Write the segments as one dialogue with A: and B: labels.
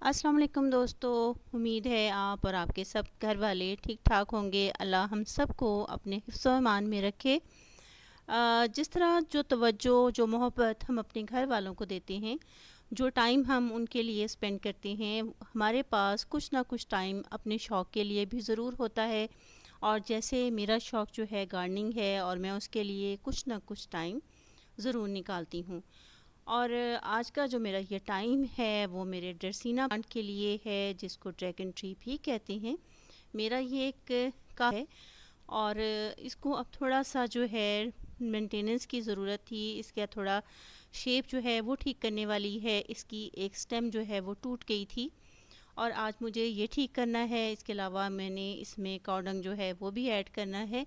A: अस्सलाम वालेकुम दोस्तों। उम्मीद है आप और आपके सब घर वाले ठीक ठाक होंगे। अल्लाह हम सबको अपने हिफ्ज़ व ईमान में रखे। जिस तरह जो तवज्जो जो मोहब्बत हम अपने घर वालों को देते हैं, जो टाइम हम उनके लिए स्पेंड करते हैं, हमारे पास कुछ ना कुछ टाइम अपने शौक़ के लिए भी ज़रूर होता है। और जैसे मेरा शौक़ जो है गार्डनिंग है और मैं उसके लिए कुछ ना कुछ टाइम ज़रूर निकालती हूँ। और आज का जो मेरा ये टाइम है वो मेरे ड्रेसिना प्लांट के लिए है, जिसको ड्रैगन ट्री भी कहते हैं। मेरा ये एक का है और इसको अब थोड़ा सा जो है मेंटेनेंस की ज़रूरत थी। इसका थोड़ा शेप जो है वो ठीक करने वाली है। इसकी एक स्टेम जो है वो टूट गई थी और आज मुझे ये ठीक करना है। इसके अलावा मैंने इसमें काऊ डंग जो है वो भी ऐड करना है।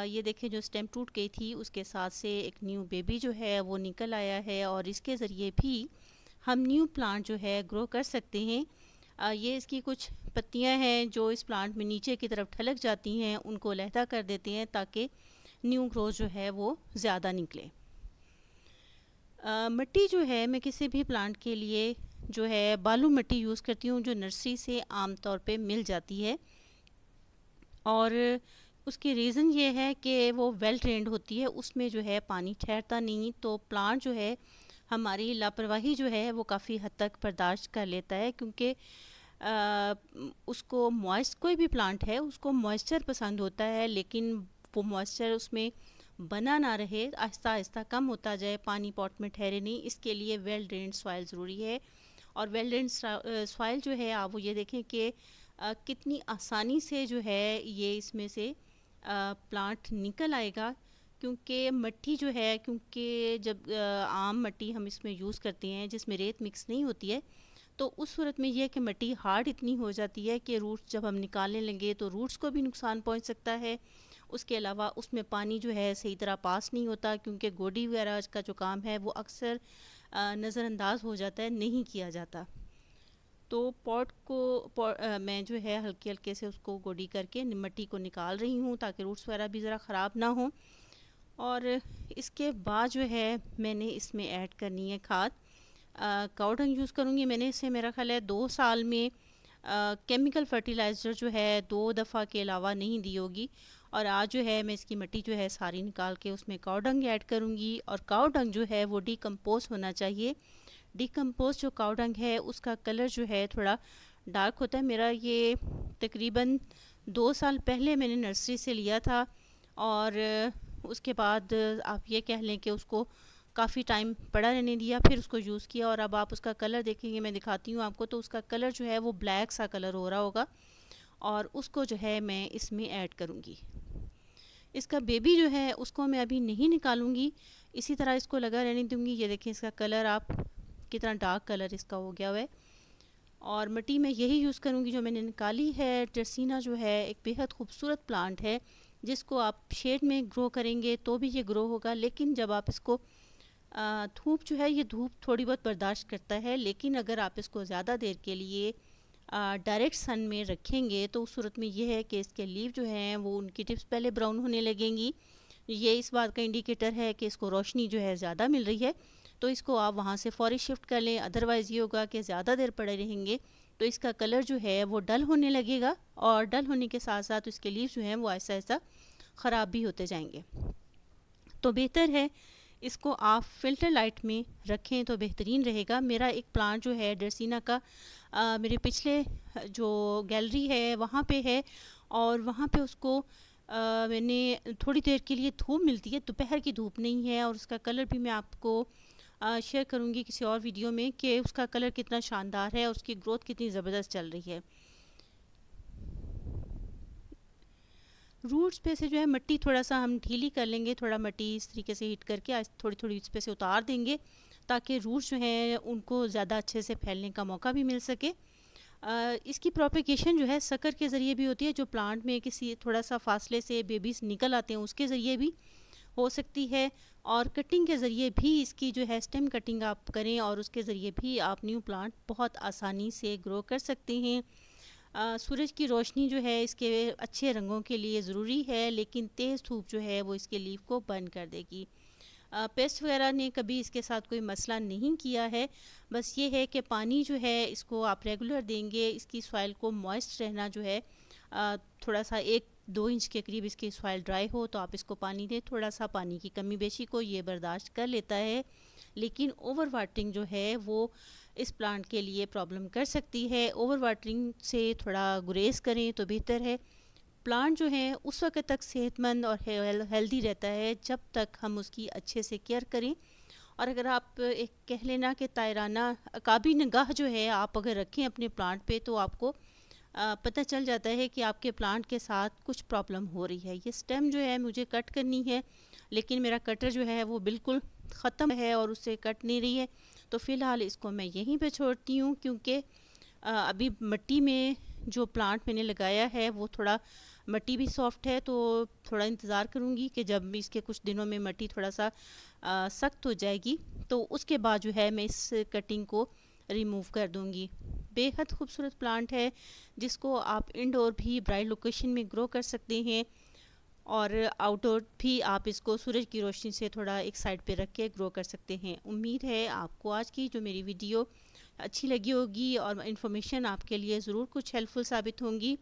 A: ये देखिए, जो स्टेम टूट गई थी उसके साथ से एक न्यू बेबी जो है वो निकल आया है और इसके ज़रिए भी हम न्यू प्लांट जो है ग्रो कर सकते हैं। ये इसकी कुछ पत्तियां हैं जो इस प्लांट में नीचे की तरफ ढलक जाती हैं, उनको अलहदा कर देते हैं ताकि न्यू ग्रोथ जो है वो ज़्यादा निकले। मिट्टी जो है, मैं किसी भी प्लांट के लिए जो है बालू मिट्टी यूज़ करती हूँ, जो नर्सरी से आम तौर पे मिल जाती है। और उसकी रीज़न ये है कि वो वेल ट्रेंड होती है, उसमें जो है पानी ठहरता नहीं, तो प्लांट जो है हमारी लापरवाही जो है वो काफ़ी हद तक बर्दाश्त कर लेता है। क्योंकि उसको मॉइस्ट, कोई भी प्लांट है उसको मॉइस्चर पसंद होता है, लेकिन वो मॉइस्चर उसमें बना ना रहे, आहिस्ता आहिस्ता कम होता जाए, पानी पॉट में ठहरे नहीं। इसके लिए वेल ड्रेन्ड सॉइल ज़रूरी है। और वेल ड्रेन्ड सॉइल जो है, आप वो ये देखें कि कितनी आसानी से जो है ये इसमें से प्लांट निकल आएगा। क्योंकि मिट्टी जो है, क्योंकि जब आम मिट्टी हम इसमें यूज़ करते हैं जिसमें रेत मिक्स नहीं होती है, तो उस सूरत में यह है कि मिट्टी हार्ड इतनी हो जाती है कि रूट्स जब हम निकालने लगे तो रूट्स को भी नुकसान पहुंच सकता है। उसके अलावा उसमें पानी जो है सही तरह पास नहीं होता, क्योंकि गोडी वगैरह का जो काम है वो अक्सर नज़रअंदाज हो जाता है, नहीं किया जाता। तो मैं जो है हल्के हल्के से उसको गोडी करके मिट्टी को निकाल रही हूँ ताकि रूट्स वगैरह भी ज़रा ख़राब ना हो। और इसके बाद जो है मैंने इसमें ऐड करनी है खाद। काऊ डंग यूज़ करूँगी मैंने। इसे मेरा ख्याल है 2 साल में केमिकल फर्टिलाइज़र जो है 2 दफ़ा के अलावा नहीं दी होगी। और आज जो है मैं इसकी मिट्टी जो है सारी निकाल के उसमें काऊ डंग ऐड करूँगी। और काऊ डंग जो है वो डिकम्पोज होना चाहिए। डिकम्पोज जो काऊ डंग है उसका कलर जो है थोड़ा डार्क होता है। मेरा ये तकरीबन 2 साल पहले मैंने नर्सरी से लिया था और उसके बाद आप ये कह लें कि उसको काफ़ी टाइम पड़ा रहने दिया, फिर उसको यूज़ किया और अब आप उसका कलर देखेंगे, मैं दिखाती हूँ आपको, तो उसका कलर जो है वो ब्लैक सा कलर हो रहा होगा और उसको जो है मैं इसमें ऐड करूँगी। इसका बेबी जो है उसको मैं अभी नहीं निकालूंगी, इसी तरह इसको लगा रहने दूंगी। ये देखें, इसका कलर आप कितना डार्क कलर इसका हो गया हुआ है। और मिट्टी में यही यूज़ करूँगी जो मैंने निकाली है। ड्रेसिना जो है एक बेहद खूबसूरत प्लांट है, जिसको आप शेड में ग्रो करेंगे तो भी ये ग्रो होगा, लेकिन जब आप इसको धूप जो है, ये धूप थोड़ी बहुत बर्दाश्त करता है, लेकिन अगर आप इसको ज़्यादा देर के लिए डायरेक्ट सन में रखेंगे तो उस सूरत में ये है कि इसके लीव जो हैं वो, उनकी टिप्स पहले ब्राउन होने लगेंगी। ये इस बात का इंडिकेटर है कि इसको रोशनी जो है ज़्यादा मिल रही है, तो इसको आप वहाँ से फ़ौरी शिफ्ट कर लें। अदरवाइज़ ये होगा कि ज़्यादा देर पड़े रहेंगे तो इसका कलर जो है वो डल होने लगेगा और डल होने के साथ साथ इसके लीव जो हैं वो ऐसा ऐसा ख़राब भी होते जाएंगे। तो बेहतर है इसको आप फ़िल्टर लाइट में रखें तो बेहतरीन रहेगा। मेरा एक प्लांट जो है ड्रेसिना का मेरे पिछले जो गैलरी है वहाँ पे है और वहाँ पे उसको मैंने थोड़ी देर के लिए धूप मिलती है, दोपहर की धूप नहीं है। और उसका कलर भी मैं आपको शेयर करूँगी किसी और वीडियो में कि उसका कलर कितना शानदार है, उसकी ग्रोथ कितनी ज़बरदस्त चल रही है। रूट्स पे से जो है मिट्टी थोड़ा सा हम ढीली कर लेंगे, थोड़ा मिट्टी इस तरीके से हीट करके थोड़ी थोड़ी इस पे से उतार देंगे ताकि रूट्स जो हैं उनको ज़्यादा अच्छे से फैलने का मौका भी मिल सके। इसकी प्रोपेगेशन जो है शक्कर के ज़रिए भी होती है, जो प्लांट में किसी थोड़ा सा फासले से बेबीज निकल आते हैं उसके ज़रिए भी हो सकती है। और कटिंग के ज़रिए भी इसकी जो है स्टेम कटिंग आप करें और उसके ज़रिए भी आप न्यू प्लांट बहुत आसानी से ग्रो कर सकते हैं। सूरज की रोशनी जो है इसके अच्छे रंगों के लिए ज़रूरी है, लेकिन तेज़ धूप जो है वो इसके लीफ को बर्न कर देगी। पेस्ट वगैरह ने कभी इसके साथ कोई मसला नहीं किया है। बस ये है कि पानी जो है इसको आप रेगुलर देंगे, इसकी सॉइल को मॉइस्ट रहना जो है थोड़ा सा 1-2 इंच के करीब इसकी सॉइल ड्राई हो तो आप इसको पानी दें। थोड़ा सा पानी की कमी बेशी को ये बर्दाश्त कर लेता है, लेकिन ओवर वाटरिंग जो है वो इस प्लांट के लिए प्रॉब्लम कर सकती है। ओवर वाटरिंग से थोड़ा गुरेज करें तो बेहतर है। प्लांट जो है उस वक्त तक सेहतमंद और हेल्दी रहता है जब तक हम उसकी अच्छे से केयर करें। और अगर आप एक कह लेना कि तायराना काबी निगाह जो है आप अगर रखें अपने प्लांट पे तो आपको पता चल जाता है कि आपके प्लांट के साथ कुछ प्रॉब्लम हो रही है। ये स्टेम जो है मुझे कट करनी है, लेकिन मेरा कटर जो है वो बिल्कुल ख़त्म है और उससे कट नहीं रही है, तो फ़िलहाल इसको मैं यहीं पे छोड़ती हूँ, क्योंकि अभी मिट्टी में जो प्लांट मैंने लगाया है वो थोड़ा मिट्टी भी सॉफ्ट है, तो थोड़ा इंतज़ार करूँगी कि जब भी इसके कुछ दिनों में मिट्टी थोड़ा सा सख्त हो जाएगी तो उसके बाद जो है मैं इस कटिंग को रिमूव कर दूँगी। बेहद खूबसूरत प्लांट है जिसको आप इंडोर भी ब्राइट लोकेशन में ग्रो कर सकते हैं और आउटडोर भी आप इसको सूरज की रोशनी से थोड़ा एक साइड पे रख के ग्रो कर सकते हैं। उम्मीद है आपको आज की जो मेरी वीडियो अच्छी लगी होगी और इन्फॉर्मेशन आपके लिए ज़रूर कुछ हेल्पफुल साबित होंगी।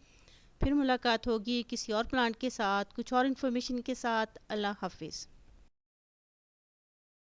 A: फिर मुलाकात होगी किसी और प्लांट के साथ, कुछ और इन्फॉर्मेशन के साथ। अल्लाह हाफिज़।